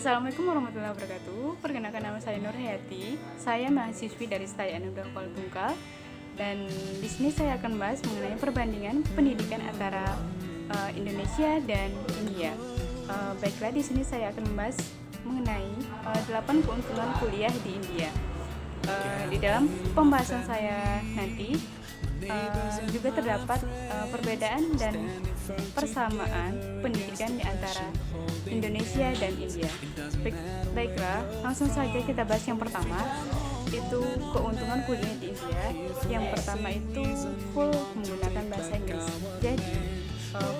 Assalamualaikum warahmatullahi wabarakatuh. Perkenalkan, nama saya Nur Hayati. Saya mahasiswi dari STAI Anugerah Kuala Tunggal. Dan di sini saya akan bahas mengenai perbandingan pendidikan antara Indonesia dan India. Baiklah, di sini saya akan membahas mengenai 8 keuntungan kuliah di India. Di dalam pembahasan saya nanti juga terdapat perbedaan dan persamaan pendidikan di antara Indonesia dan India. Baiklah, langsung saja kita bahas yang pertama, itu keuntungan kuliah di India. Yang pertama itu full menggunakan bahasa Inggris. Jadi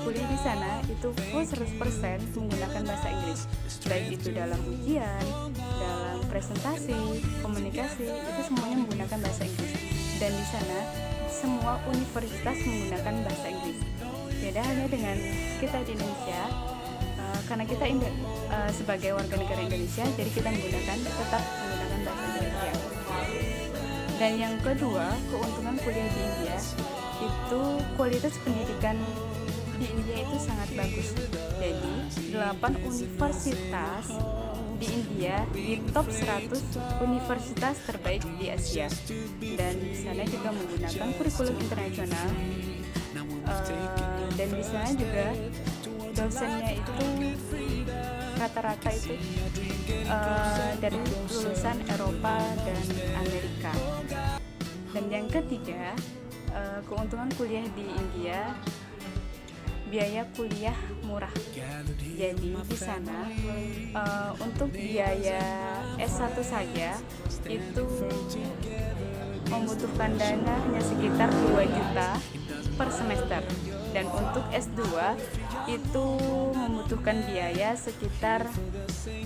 kuliah di sana itu full 100% menggunakan bahasa Inggris, baik itu dalam ujian, dalam presentasi, komunikasi, itu semuanya menggunakan bahasa Inggris. Dan di sana semua universitas menggunakan bahasa Inggris. Beda halnya dengan kita di Indonesia, karena kita sebagai warga negara Indonesia, jadi kita tetap menggunakan bahasa Indonesia. Dan yang kedua, keuntungan kuliah di India itu kualitas pendidikan di India itu sangat bagus. Jadi 8 universitas di India di top 100 universitas terbaik di Asia, dan di sana juga menggunakan kurikulum internasional, dan di sana juga dosennya itu rata-rata itu dari lulusan Eropa dan Amerika. Dan yang ketiga, keuntungan kuliah di India, biaya kuliah murah. Jadi di sana untuk biaya S1 saja itu membutuhkan dana hanya sekitar 2 juta per semester, dan untuk S2 itu membutuhkan biaya sekitar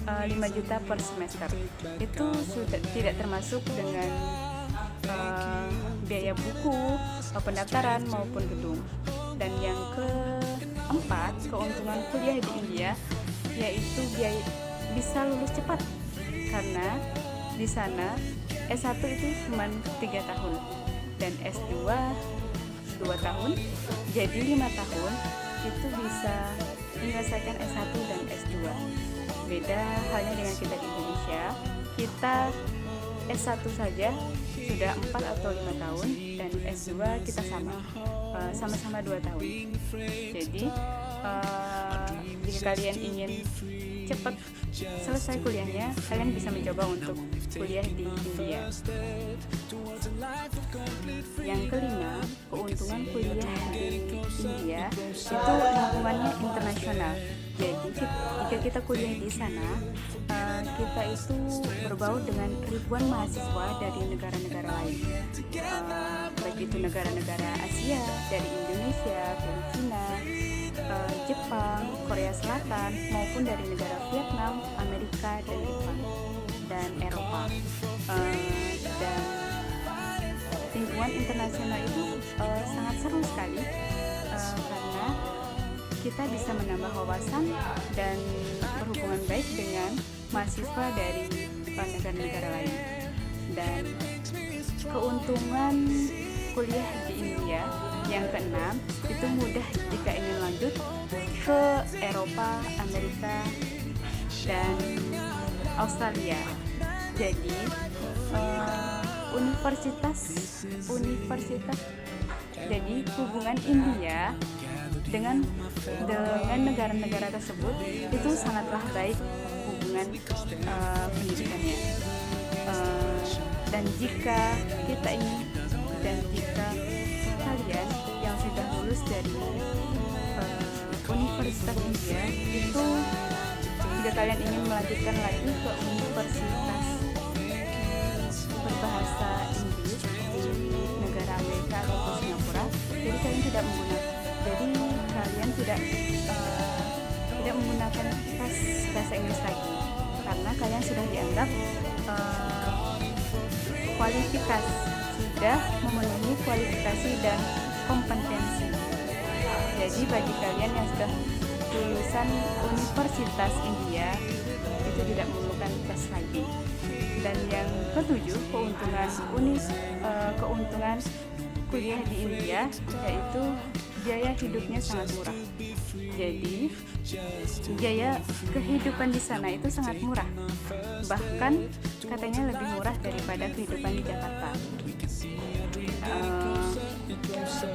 5 juta per semester. Itu sudah tidak termasuk dengan biaya buku, pendaftaran maupun gedung. Dan yang keempat, keuntungan kuliah di India yaitu bisa lulus cepat, karena di sana S1 itu cuma 3 tahun dan S2 2 tahun, jadi 5 tahun itu bisa menyelesaikan S1 dan S2. Beda halnya dengan kita di Indonesia, kita S1 saja sudah 4 atau 5 tahun, dan S2 kita sama-sama 2 tahun. Jadi jika kalian ingin cepat selesai kuliahnya, kalian bisa mencoba untuk kuliah di India. Yang kelima, keuntungan kuliah di India itu lingkungannya internasional. Jadi jika kita kuliah di sana, kita itu berbaur dengan ribuan mahasiswa dari negara-negara lain, baik itu negara-negara Asia, dari Indonesia, Filipina, Jepang, Korea Selatan, maupun dari negara Vietnam, Amerika, dan Jepang, dan Eropa. Dan lingkungan internasional itu sangat seru sekali, karena kita bisa menambah wawasan dan berhubungan baik dengan mahasiswa dari negara-negara lain. Dan keuntungan kuliah di India yang keenam, itu mudah jika ingin lanjut ke Eropa, Amerika, dan Australia. Jadi universitas jadi hubungan India dengan negara-negara tersebut itu sangatlah baik hubungan pendidikannya. Dan jika kalian yang sudah lulus dari Universitas India itu, jika kalian ingin melanjutkan lagi ke universitas berbahasa Inggris di negara Amerika atau Singapura, jadi kalian tidak menggunakan tes bahasa Inggris lagi, karena kalian sudah dianggap sudah memenuhi kualifikasi dan kompetensi. Jadi bagi kalian yang sudah lulusan Universitas India itu tidak memerlukan tes lagi. Dan yang ketujuh, keuntungan kuliah di India yaitu biaya hidupnya sangat murah. Jadi biaya kehidupan di sana itu sangat murah, bahkan katanya lebih murah daripada kehidupan di Jakarta.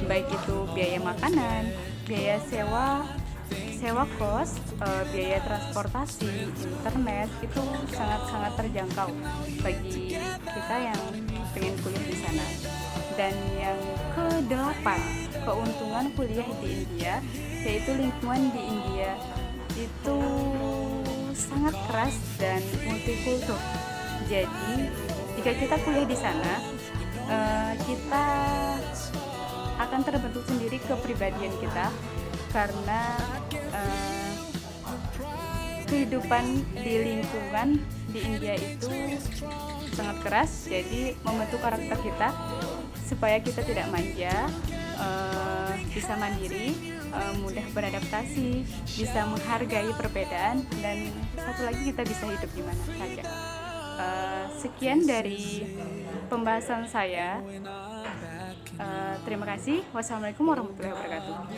Baik itu biaya makanan, biaya sewa kos, biaya transportasi, internet itu sangat-sangat terjangkau bagi kita yang pengen kuliah di sana. Dan yang kedelapan, keuntungan kuliah di India, yaitu lingkungan di India itu sangat keras dan multikultur. Jadi jika kita kuliah di sana, kita akan terbentuk sendiri kepribadian kita, karena kehidupan di lingkungan di India itu sangat keras. Jadi membentuk karakter kita supaya kita tidak manja, bisa mandiri, mudah beradaptasi, bisa menghargai perbedaan, dan satu lagi kita bisa hidup di mana saja. Sekian dari pembahasan saya. Terima kasih. Wassalamualaikum warahmatullahi wabarakatuh.